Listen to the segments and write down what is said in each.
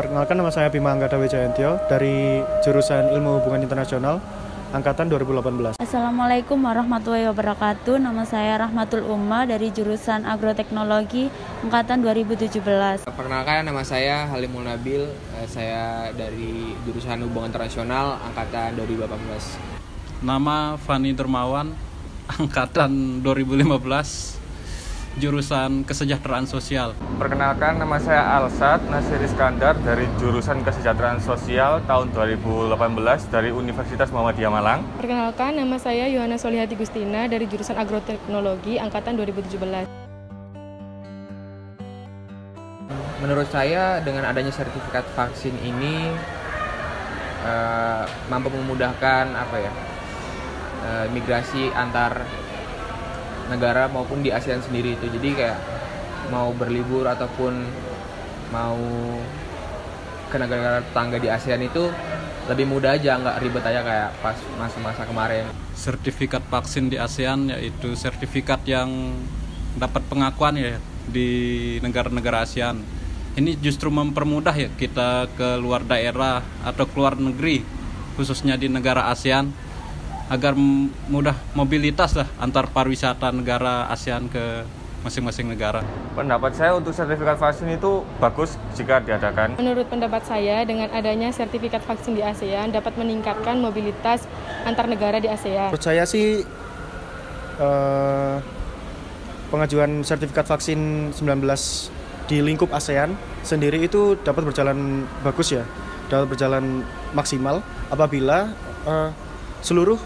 Perkenalkan, nama saya Bima Anggada Wijayantyo dari jurusan Ilmu Hubungan Internasional angkatan 2018. Assalamualaikum warahmatullahi wabarakatuh. Nama saya Rahmatul Umma dari jurusan Agroteknologi angkatan 2017. Perkenalkan, nama saya Halimul Nabil. Saya dari jurusan Hubungan Internasional angkatan 2018. Nama Fani Dermawan, angkatan 2015, jurusan Kesejahteraan Sosial. Perkenalkan, nama saya Alsat Nasir Iskandar dari jurusan Kesejahteraan Sosial tahun 2018 dari Universitas Muhammadiyah Malang. Perkenalkan, nama saya Yohana Solihati Gustina dari jurusan Agroteknologi angkatan 2017. Menurut saya, dengan adanya sertifikat vaksin ini mampu memudahkan migrasi antar negara maupun di ASEAN sendiri itu. Jadi kayak mau berlibur ataupun mau ke negara-negara tetangga di ASEAN itu lebih mudah aja, nggak ribet aja kayak pas masa-masa kemarin. Sertifikat vaksin di ASEAN yaitu sertifikat yang dapat pengakuan ya di negara-negara ASEAN. Ini justru mempermudah ya kita ke luar daerah atau keluar negeri, khususnya di negara ASEAN, agar mudah mobilitas lah antar pariwisata negara ASEAN ke masing-masing negara. Pendapat saya untuk sertifikat vaksin itu bagus jika diadakan. Menurut pendapat saya, dengan adanya sertifikat vaksin di ASEAN dapat meningkatkan mobilitas antar negara di ASEAN. Menurut saya sih pengajuan sertifikat vaksin 19 di lingkup ASEAN sendiri itu dapat berjalan bagus ya, dapat berjalan maksimal apabila seluruh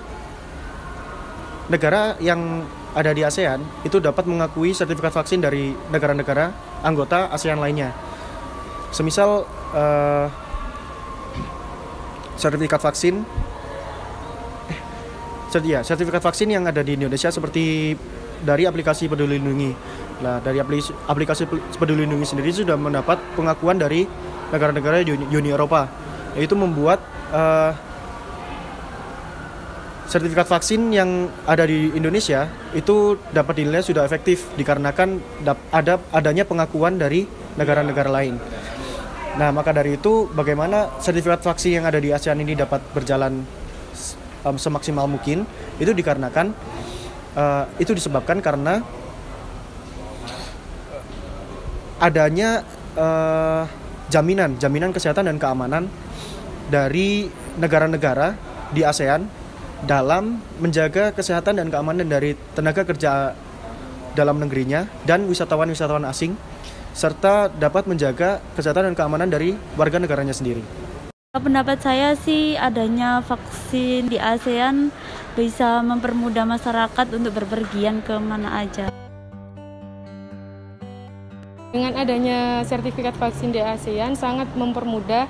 negara yang ada di ASEAN itu dapat mengakui sertifikat vaksin dari negara-negara anggota ASEAN lainnya. Semisal sertifikat vaksin yang ada di Indonesia seperti dari aplikasi Peduli Lindungi. Nah, dari aplikasi Peduli Lindungi sendiri sudah mendapat pengakuan dari negara-negara Uni Eropa. Yaitu membuat sertifikat vaksin yang ada di Indonesia itu dapat dinilai sudah efektif dikarenakan adanya pengakuan dari negara-negara lain. Nah, maka dari itu bagaimana sertifikat vaksin yang ada di ASEAN ini dapat berjalan semaksimal mungkin itu dikarenakan itu disebabkan karena adanya jaminan kesehatan dan keamanan dari negara-negara di ASEAN dalam menjaga kesehatan dan keamanan dari tenaga kerja dalam negerinya dan wisatawan-wisatawan asing, serta dapat menjaga kesehatan dan keamanan dari warga negaranya sendiri. Pendapat saya sih adanya vaksin di ASEAN bisa mempermudah masyarakat untuk berpergian ke mana aja. Dengan adanya sertifikat vaksin di ASEAN sangat mempermudah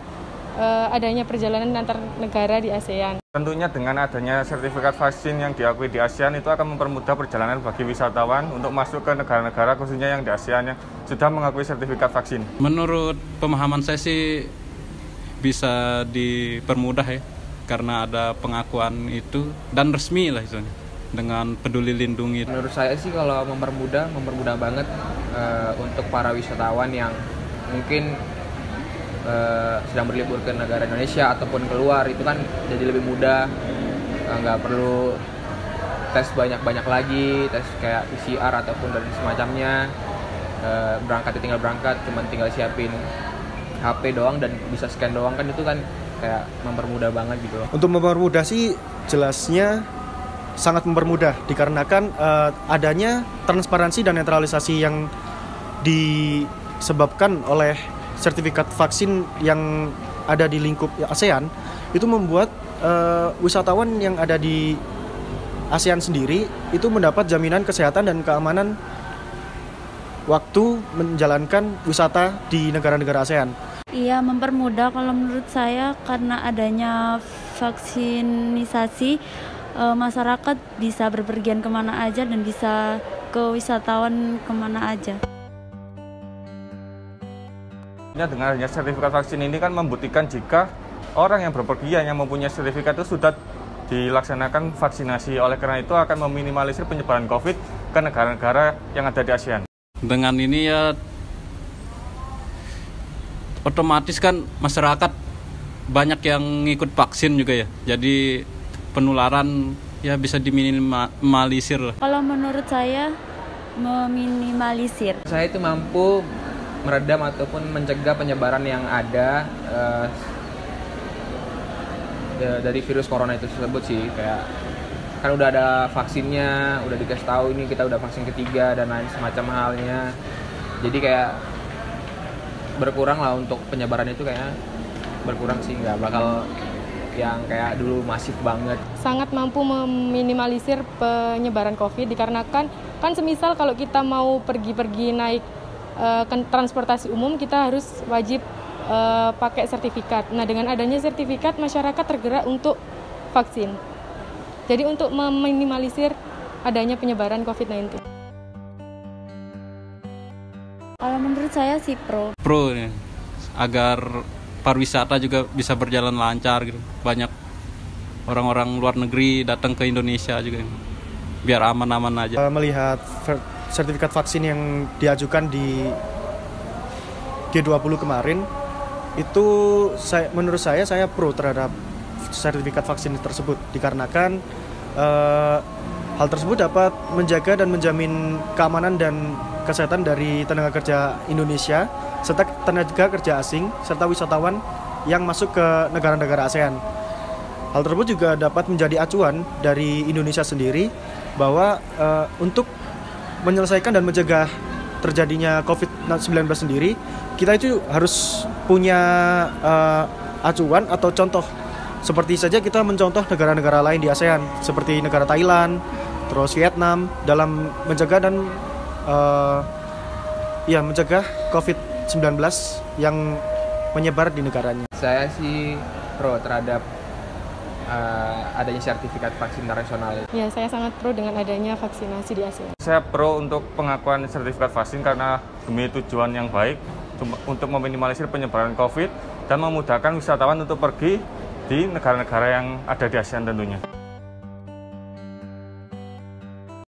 adanya perjalanan antar negara di ASEAN. Tentunya dengan adanya sertifikat vaksin yang diakui di ASEAN itu akan mempermudah perjalanan bagi wisatawan untuk masuk ke negara-negara khususnya yang di ASEAN yang sudah mengakui sertifikat vaksin. Menurut pemahaman saya sih bisa dipermudah ya, karena ada pengakuan itu dan resmi lah itu dengan Peduli Lindungi. Menurut saya sih kalau mempermudah banget untuk para wisatawan yang mungkin sedang berlibur ke negara Indonesia ataupun keluar, itu kan jadi lebih mudah, nggak perlu tes banyak-banyak lagi, tes kayak PCR ataupun dan semacamnya. Tinggal berangkat, cuman tinggal siapin HP doang dan bisa scan doang, kan itu kan kayak mempermudah banget gitu loh. Untuk mempermudah sih jelasnya sangat mempermudah dikarenakan adanya transparansi dan netralisasi yang disebabkan oleh sertifikat vaksin yang ada di lingkup ASEAN itu membuat wisatawan yang ada di ASEAN sendiri itu mendapat jaminan kesehatan dan keamanan waktu menjalankan wisata di negara-negara ASEAN. Iya, mempermudah kalau menurut saya karena adanya vaksinisasi masyarakat bisa berpergian kemana aja dan bisa ke wisatawan kemana aja. Dengan adanya sertifikat vaksin ini kan membuktikan jika orang yang berpergian yang mempunyai sertifikat itu sudah dilaksanakan vaksinasi. Oleh karena itu akan meminimalisir penyebaran COVID ke negara-negara yang ada di ASEAN. Dengan ini ya otomatis kan masyarakat banyak yang ngikut vaksin juga ya. Jadi penularan ya bisa diminimalisir lah. Kalau menurut saya meminimalisir. Saya itu mampu meredam ataupun mencegah penyebaran yang ada dari virus corona itu tersebut sih. Kayak kan udah ada vaksinnya, udah dikasih tahu ini kita udah vaksin ketiga dan lain semacam halnya. Jadi kayak berkurang lah untuk penyebaran itu, kayaknya berkurang sih, nggak bakal yang kayak dulu masif banget. Sangat mampu meminimalisir penyebaran COVID dikarenakan kan semisal kalau kita mau pergi-pergi naik transportasi umum, kita harus wajib pakai sertifikat. Nah, dengan adanya sertifikat, masyarakat tergerak untuk vaksin. Jadi untuk meminimalisir adanya penyebaran COVID-19. Kalau menurut saya sih pro. Pro ya, agar pariwisata juga bisa berjalan lancar gitu. Banyak orang-orang luar negeri datang ke Indonesia juga, biar aman-aman aja. Melihat sertifikat vaksin yang diajukan di G20 kemarin, itu menurut saya pro terhadap sertifikat vaksin tersebut, dikarenakan hal tersebut dapat menjaga dan menjamin keamanan dan kesehatan dari tenaga kerja Indonesia serta tenaga kerja asing serta wisatawan yang masuk ke negara-negara ASEAN. Hal tersebut juga dapat menjadi acuan dari Indonesia sendiri bahwa untuk menyelesaikan dan mencegah terjadinya COVID-19 sendiri, kita itu harus punya acuan atau contoh. Seperti saja kita mencontoh negara-negara lain di ASEAN, seperti negara Thailand, terus Vietnam, dalam mencegah dan mencegah COVID-19 yang menyebar di negaranya. Saya sih pro terhadap adanya sertifikat vaksin internasional. Ya, saya sangat pro dengan adanya vaksinasi di ASEAN. Saya pro untuk pengakuan sertifikat vaksin karena demi tujuan yang baik untuk meminimalisir penyebaran COVID dan memudahkan wisatawan untuk pergi di negara-negara yang ada di ASEAN tentunya.